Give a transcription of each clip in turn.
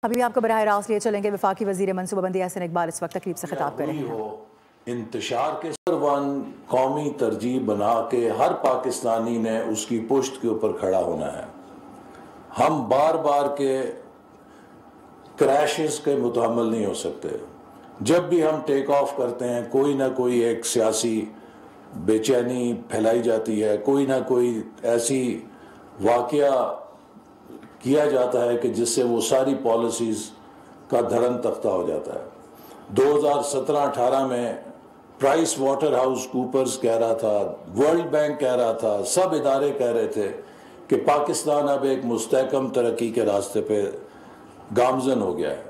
ابھی آپ کو براہ راست لیے چلیں گے وفاقی وزیر منصوبہ بندی احسن اقبال اس وقت تقریب سے خطاب کر رہے ہیں. انتشار کے سرون قومی ترجیح بنا کے ہر پاکستانی نے اس کی پشت کے اوپر کھڑا ہونا ہے. ہم بار بار کے کریشز کے متحمل نہیں ہو سکتے. جب بھی ہم ٹیک آف کرتے ہیں کوئی نہ کوئی ایک سیاسی بے چینی پھیلائی جاتی ہے, کوئی نہ کوئی ایسی واقعہ کیا جاتا ہے کہ جس سے وہ ساری پالیسیز کا دھرم تختہ ہو جاتا ہے. 2017-18 میں پرائس واٹر ہاؤس کوپرز کہہ رہا تھا, ورلڈ بینک کہہ رہا تھا, سب ادارے کہہ رہے تھے کہ پاکستان اب ایک مستحکم ترقی کے راستے پہ گامزن ہو گیا ہے.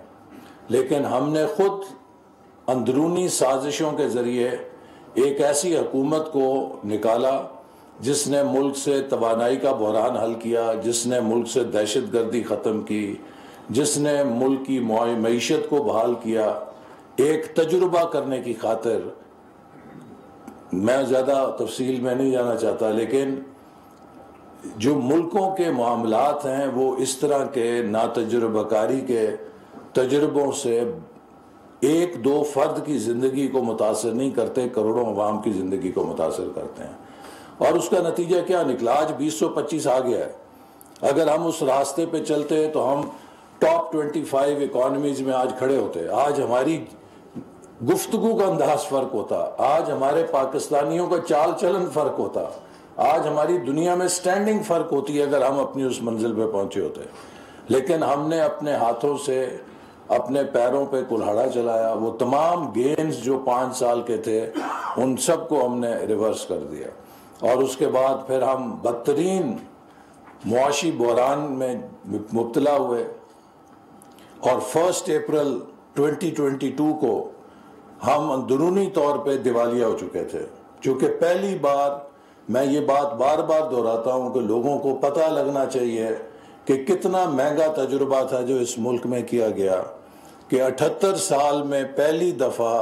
لیکن ہم نے خود اندرونی سازشوں کے ذریعے ایک ایسی حکومت کو نکالا جس نے ملک سے توانائی کا بحران حل کیا, جس نے ملک سے دہشت گردی ختم کی, جس نے ملک کی معیشت کو بحال کیا. ایک تجربہ کرنے کی خاطر, میں زیادہ تفصیل میں نہیں جانا چاہتا, لیکن جو ملکوں کے معاملات ہیں وہ اس طرح کے ناتجربہ کاری کے تجربوں سے ایک دو فرد کی زندگی کو متاثر نہیں کرتے, کروڑوں عوام کی زندگی کو متاثر کرتے ہیں. اور اس کا نتیجہ کیا نکلا؟ آج 2025 آ گیا ہے. اگر ہم اس راستے پہ چلتے تو ہم ٹاپ 25 اکانومیز میں آج کھڑے ہوتے. آج ہماری گفتگو کا انداز فرق ہوتا, آج ہمارے پاکستانیوں کا چال چلن فرق ہوتا, آج ہماری دنیا میں سٹینڈنگ فرق ہوتی ہے اگر ہم اپنی اس منزل پہ پہنچے ہوتے. لیکن ہم نے اپنے ہاتھوں سے اپنے پیروں پہ کلہاڑا چلایا. وہ تمام گینز جو 5 سال کے تھے ان سب کو ہم نے ریورس کر دیا, اور اس کے بعد پھر ہم بدترین معاشی بحران میں مبتلا ہوئے. اور 1 اپریل 2022 کو ہم اندرونی طور پہ دیوالیہ ہو چکے تھے. چونکہ پہلی بار, میں یہ بات بار بار دہراتا ہوں کہ لوگوں کو پتہ لگنا چاہیے کہ کتنا مہنگا تجربہ تھا جو اس ملک میں کیا گیا, کہ 78 سال میں پہلی دفعہ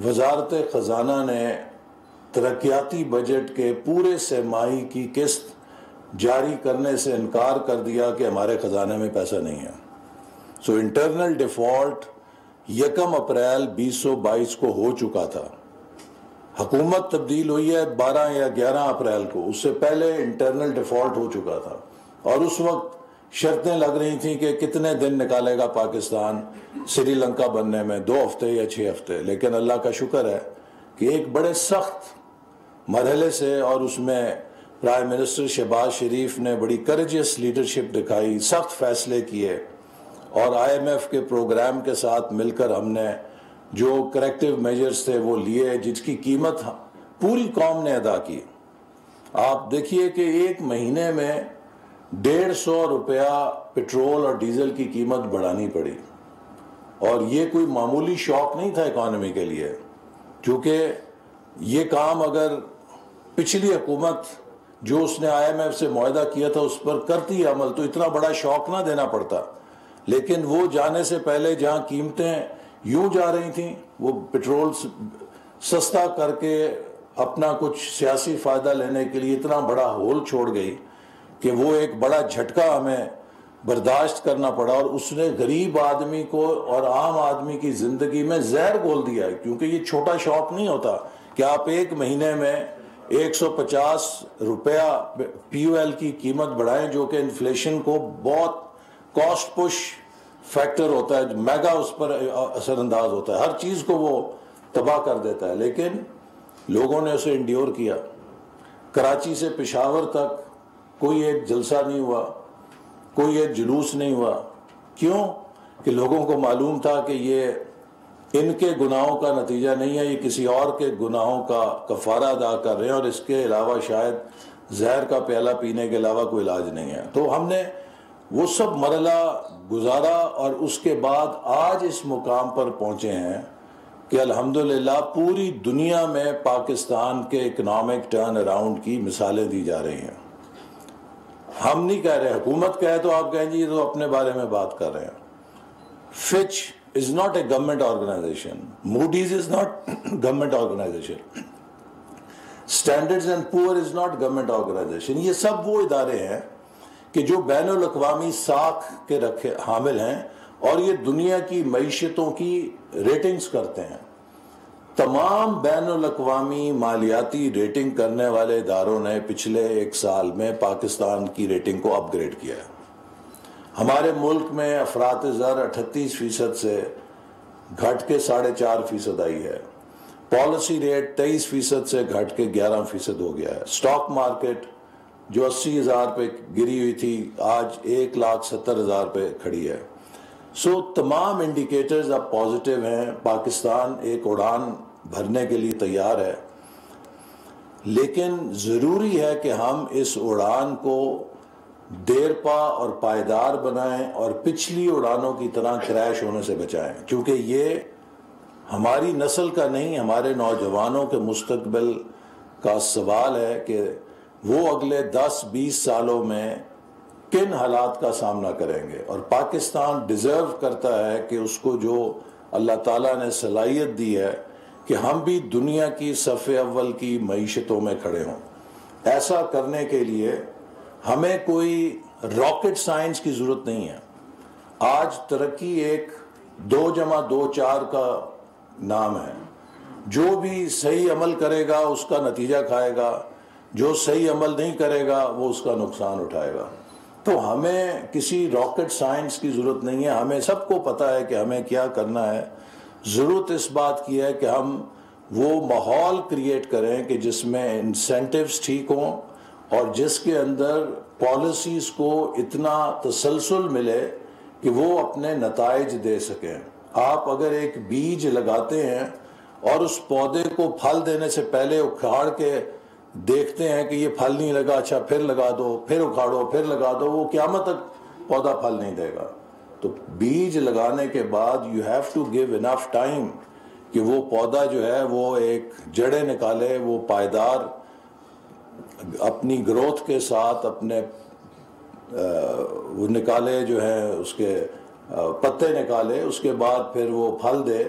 وزارت خزانہ نے ترقیاتی بجٹ کے پورے سہ ماہی کی قسط جاری کرنے سے انکار کر دیا کہ ہمارے خزانے میں پیسہ نہیں ہے. سو انٹرنل ڈیفالٹ 1 اپریل 2022 کو ہو چکا تھا. حکومت تبدیل ہوئی ہے 12 یا 11 اپریل کو, اس سے پہلے انٹرنل ڈیفالٹ ہو چکا تھا. اور اس وقت شرطیں لگ رہی تھیں کہ کتنے دن نکالے گا پاکستان سری لنکا بننے میں, 2 ہفتے یا 6 ہفتے. لیکن اللہ کا شکر ہے کہ ایک بڑے سخت مرحلے سے, اور اس میں پرائم منسٹر شہباز شریف نے بڑی کریجس لیڈرشپ دکھائی, سخت فیصلے کیے, اور IMF کے پروگرام کے ساتھ مل کر ہم نے جو کریکٹیو میجرز تھے وہ لیے, جس کی قیمت پوری قوم نے ادا کی. آپ دیکھیے کہ ایک مہینے میں 150 روپیہ پٹرول اور ڈیزل کی قیمت بڑھانی پڑی, اور یہ کوئی معمولی شوق نہیں تھا اکانومی کے لیے. کیونکہ یہ کام اگر پچھلی حکومت جو اس نے IMF سے معاہدہ کیا تھا اس پر کرتی عمل تو اتنا بڑا شوق نہ دینا پڑتا. لیکن وہ جانے سے پہلے جہاں قیمتیں یوں جا رہی تھیں, وہ پٹرول سستا کر کے اپنا کچھ سیاسی فائدہ لینے کے لیے اتنا بڑا ہول چھوڑ گئی کہ وہ ایک بڑا جھٹکا ہمیں برداشت کرنا پڑا, اور اس نے غریب آدمی کو اور عام آدمی کی زندگی میں زہر گھول دیا ہے. کیونکہ یہ چھوٹا شوق نہیں ہوتا کہ آپ ایک مہینے میں 150 روپیہ POL کی قیمت بڑھائیں, جو کہ انفلیشن کو بہت کاسٹ پش فیکٹر ہوتا ہے, میگا اس پر اثر انداز ہوتا ہے, ہر چیز کو وہ تباہ کر دیتا ہے. لیکن لوگوں نے اسے انڈیور کیا. کراچی سے پشاور تک کوئی ایک جلسہ نہیں ہوا, کوئی ایک جلوس نہیں ہوا. کیوں؟ کہ لوگوں کو معلوم تھا کہ یہ ان کے گناہوں کا نتیجہ نہیں ہے, یہ کسی اور کے گناہوں کا کفارہ ادا کر رہے ہیں, اور اس کے علاوہ شاید زہر کا پیالہ پینے کے علاوہ کوئی علاج نہیں ہے. تو ہم نے وہ سب مرحلہ گزارا, اور اس کے بعد آج اس مقام پر پہنچے ہیں کہ الحمدللہ پوری دنیا میں پاکستان کے اکنامک ٹرن اراؤنڈ کی مثالیں دی جا رہی ہیں. ہم نہیں کہہ رہے, حکومت کہے تو آپ کہیں جی یہ تو اپنے بارے میں بات کر رہے ہیں. Fitch is not a government organization. Moody's is not government organization. Standards and Poor is not government organization. یہ سب وہ ادارے ہیں کہ جو بین الاقوامی ساکھ کے حامل ہیں, اور یہ دنیا کی معیشتوں کی ریٹنگز کرتے ہیں. تمام بین الاقوامی مالیاتی ریٹنگ کرنے والے اداروں نے پچھلے 1 سال میں پاکستان کی ریٹنگ کو اپ گریڈ کیا ہے. ہمارے ملک میں افراط زر 38% سے گھٹ کے 4.5% آئی ہے. پالیسی ریٹ 23% سے گھٹ کے 11% ہو گیا ہے. اسٹاک مارکیٹ جو 80,000 پہ گری ہوئی تھی آج 1,70,000 پہ کھڑی ہے. تمام انڈیکیٹرز اب پازیٹیو ہیں. پاکستان ایک اڑان بھرنے کے لیے تیار ہے، لیکن ضروری ہے کہ ہم اس اڑان کو دیرپا اور پائیدار بنائیں اور پچھلی اڑانوں کی طرح کریش ہونے سے بچائیں، کیونکہ یہ ہماری نسل کا نہیں، ہمارے نوجوانوں کے مستقبل کا سوال ہے کہ وہ اگلے 10-20 سالوں میں کن حالات کا سامنا کریں گے. اور پاکستان ڈیزرو کرتا ہے کہ اس کو جو اللہ تعالیٰ نے صلاحیت دی ہے کہ ہم بھی دنیا کی صف اول کی معیشتوں میں کھڑے ہوں. ایسا کرنے کے لیے ہمیں کوئی راکٹ سائنس کی ضرورت نہیں ہے. آج ترقی ایک 2+2=4 کا نام ہے. جو بھی صحیح عمل کرے گا اس کا نتیجہ کھائے گا، جو صحیح عمل نہیں کرے گا وہ اس کا نقصان اٹھائے گا. تو ہمیں کسی راکٹ سائنس کی ضرورت نہیں ہے. ہمیں سب کو پتہ ہے کہ ہمیں کیا کرنا ہے. ضرورت اس بات کی ہے کہ ہم وہ ماحول کریٹ کریں کہ جس میں انسینٹیوز ٹھیک ہوں اور جس کے اندر پالیسیز کو اتنا تسلسل ملے کہ وہ اپنے نتائج دے سکیں. آپ اگر ایک بیج لگاتے ہیں اور اس پودے کو پھل دینے سے پہلے اکھاڑ کے دیکھتے ہیں کہ یہ پھل نہیں لگا، اچھا پھر لگا دو، پھر اکھاڑو، پھر لگا دو، وہ قیامت تک پودا پھل نہیں دے گا. تو بیج لگانے کے بعد you have to give enough time کہ وہ پودا جو ہے وہ ایک جڑیں نکالے، وہ پائیدار اپنی گروتھ کے ساتھ اپنے وہ نکالے، جو ہے اس کے پتے نکالے، اس کے بعد پھر وہ پھل دے،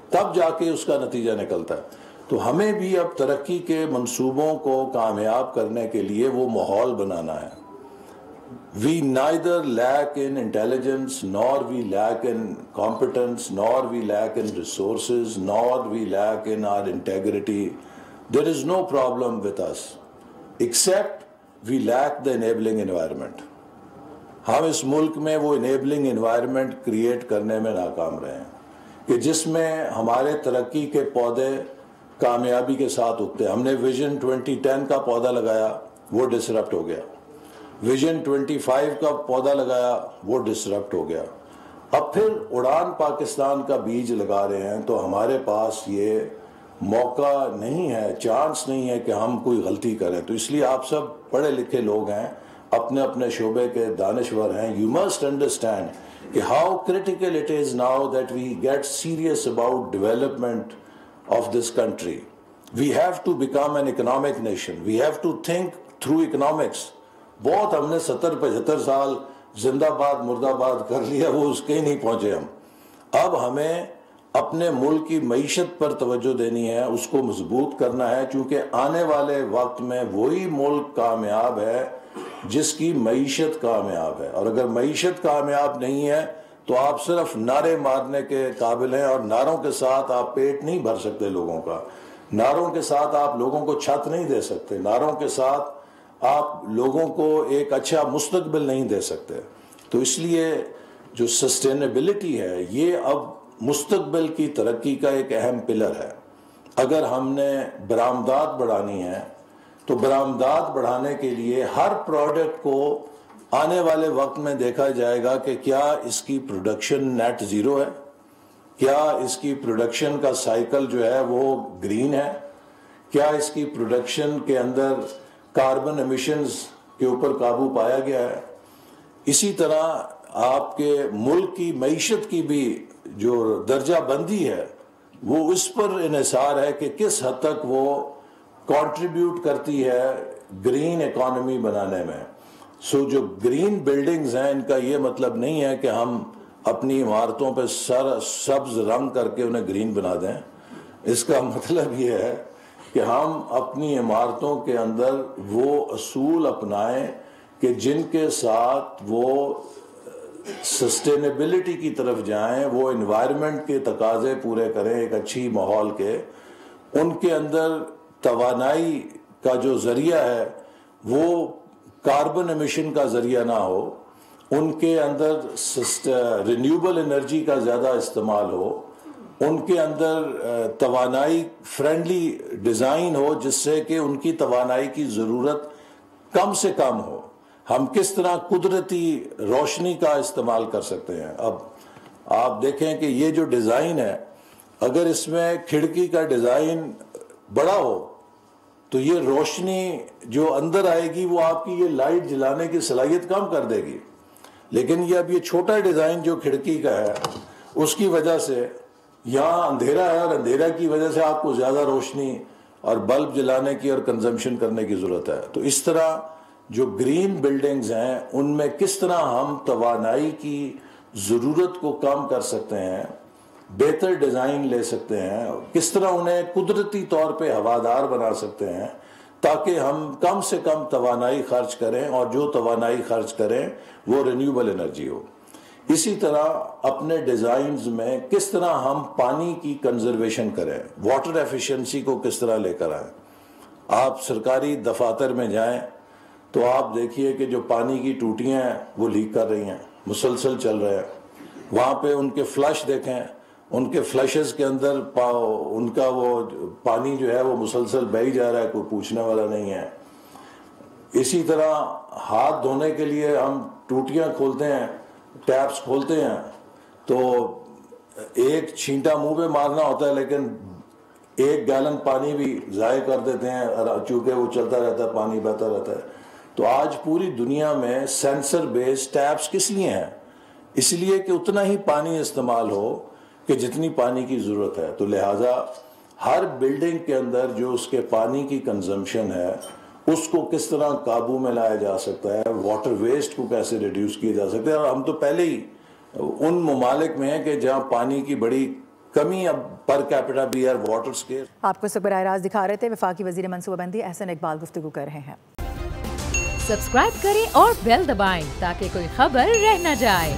تب جا کے اس کا نتیجہ نکلتا ہے. تو ہمیں بھی اب ترقی کے منصوبوں کو کامیاب کرنے کے لیے وہ ماحول بنانا ہے. We neither lack in intelligence, nor we lack in competence, nor we lack in resources, nor we lack in our integrity. There is no problem with us, except we lack the enabling environment. ہم اس ملک میں وہ enabling environment create کرنے میں ناکام رہے ہیں کہ جس میں ہمارے ترقی کے پودے کامیابی کے ساتھ اگتے. ہم نے ویژن 2010 کا پودا لگایا، وہ ڈسرپٹ ہو گیا. ویژن 25 کا پودا لگایا، وہ ڈسرپٹ ہو گیا. اب پھر اڑان پاکستان کا بیج لگا رہے ہیں. تو ہمارے پاس یہ موقع نہیں ہے، چانس نہیں ہے کہ ہم کوئی غلطی کریں. تو اس لیے آپ سب پڑھے لکھے لوگ ہیں، اپنے اپنے شعبے کے دانشور ہیں. You must understand کہ how critical it is now that we get serious about development of this country. We have to become an economic nation. We have to think through economics. بہت ہم نے 70-75 سال زندہ باد مرد آباد کر لیا، وہ اس کے ہی نہیں پہنچے ہم. اب ہمیں اپنے ملک کی معیشت پر توجہ دینی ہے، اس کو مضبوط کرنا ہے، چونکہ آنے والے وقت میں وہی ملک کامیاب ہے جس کی معیشت کامیاب ہے. اور اگر معیشت کامیاب نہیں ہے تو آپ صرف نعرے مارنے کے قابل ہیں، اور نعروں کے ساتھ آپ پیٹ نہیں بھر سکتے لوگوں کا. نعروں کے ساتھ آپ لوگوں کو چھت نہیں دے سکتے. نعروں کے ساتھ آپ لوگوں کو ایک اچھا مستقبل نہیں دے سکتے. تو اس لیے جو سسٹینیبلٹی ہے یہ اب مستقبل کی ترقی کا ایک اہم پلر ہے. اگر ہم نے برآمدات بڑھانی ہے تو برآمدات بڑھانے کے لیے ہر پروڈکٹ کو آنے والے وقت میں دیکھا جائے گا کہ کیا اس کی پروڈکشن نیٹ زیرو ہے، کیا اس کی پروڈکشن کا سائیکل جو ہے وہ گرین ہے، کیا اس کی پروڈکشن کے اندر کاربن ایمیشنز کے اوپر قابو پایا گیا ہے. اسی طرح آپ کے ملک کی معیشت کی بھی جو درجہ بندی ہے وہ اس پر انحصار ہے کہ کس حد تک وہ کنٹریبیوٹ کرتی ہے گرین اکانومی بنانے میں. جو گرین بلڈنگز ہیں ان کا یہ مطلب نہیں ہے کہ ہم اپنی عمارتوں پہ سبز رنگ کر کے انہیں گرین بنا دیں. اس کا مطلب یہ ہے کہ ہم اپنی عمارتوں کے اندر وہ اصول اپنائیں کہ جن کے ساتھ وہ سسٹینیبلٹی کی طرف جائیں، وہ انوائرمنٹ کے تقاضے پورے کریں ایک اچھی ماحول کے، ان کے اندر توانائی کا جو ذریعہ ہے وہ کاربن ایمیشن کا ذریعہ نہ ہو، ان کے اندر رینیوبل انرجی کا زیادہ استعمال ہو، ان کے اندر توانائی فرینڈلی ڈیزائن ہو جس سے کہ ان کی توانائی کی ضرورت کم سے کم ہو۔ ہم کس طرح قدرتی روشنی کا استعمال کر سکتے ہیں۔ اب آپ دیکھیں کہ یہ جو ڈیزائن ہے، اگر اس میں کھڑکی کا ڈیزائن بڑا ہو تو یہ روشنی جو اندر آئے گی وہ آپ کی یہ لائٹ جلانے کی صلاحیت کم کر دے گی، لیکن یہ اب یہ چھوٹا ڈیزائن جو کھڑکی کا ہے اس کی وجہ سے یہاں اندھیرا ہے، اور اندھیرا کی وجہ سے آپ کو زیادہ روشنی اور بلب جلانے کی اور کنزمپشن کرنے کی ضرورت ہے۔ تو اس طرح جو گرین بلڈنگز ہیں ان میں کس طرح ہم توانائی کی ضرورت کو کم کر سکتے ہیں، بہتر ڈیزائن لے سکتے ہیں، کس طرح انہیں قدرتی طور پہ ہوادار بنا سکتے ہیں تاکہ ہم کم سے کم توانائی خرچ کریں، اور جو توانائی خرچ کریں وہ رینیوبل انرجی ہو۔ اسی طرح اپنے ڈیزائنز میں کس طرح ہم پانی کی کنزرویشن کریں، واٹر ایفیشنسی کو کس طرح لے کر آئیں۔ آپ سرکاری دفاتر میں جائیں تو آپ دیکھیے کہ جو پانی کی ٹوٹیاں ہیں وہ لیک کر رہی ہیں، مسلسل چل رہے ہیں۔ وہاں پہ ان کے فلش دیکھیں، ان کے فلشز کے اندر ان کا وہ پانی جو ہے وہ مسلسل بہی جا رہا ہے، کوئی پوچھنے والا نہیں ہے۔ اسی طرح ہاتھ دھونے کے لیے ہم ٹوٹیاں کھولتے ہیں، ٹیپس کھولتے ہیں تو ایک چھینٹا منہ پہ مارنا ہوتا ہے لیکن 1 گیلن پانی بھی ضائع کر دیتے ہیں، چونکہ وہ چلتا رہتا ہے، پانی بہتا رہتا ہے۔ تو آج پوری دنیا میں سینسر بیس ٹیپس کس لیے ہیں؟ اس لیے کہ اتنا ہی پانی استعمال ہو کہ جتنی پانی کی ضرورت ہے۔ تو لہٰذا ہر بلڈنگ کے اندر جو اس کے پانی کی کنزمپشن ہے اس کو کس طرح قابو میں لایا جا سکتا ہے، واٹر ویسٹ کو کیسے ریڈیوس کیا جا سکتا ہے۔ اور ہم تو پہلے ہی ان ممالک میں ہیں کہ جہاں پانی کی بڑی کمی اب پر کیپٹا بھی ہے، واٹر سکیئر۔ آپ کو اس وقت براہ راست دکھا رہے تھے وفاقی وزیر منصوبہ بندی احسن اقبال گفتگو کر رہے ہیں۔ سبسکرائب کریں اور بیل دبائیں تاکہ کوئی خبر رہ نہ جائے۔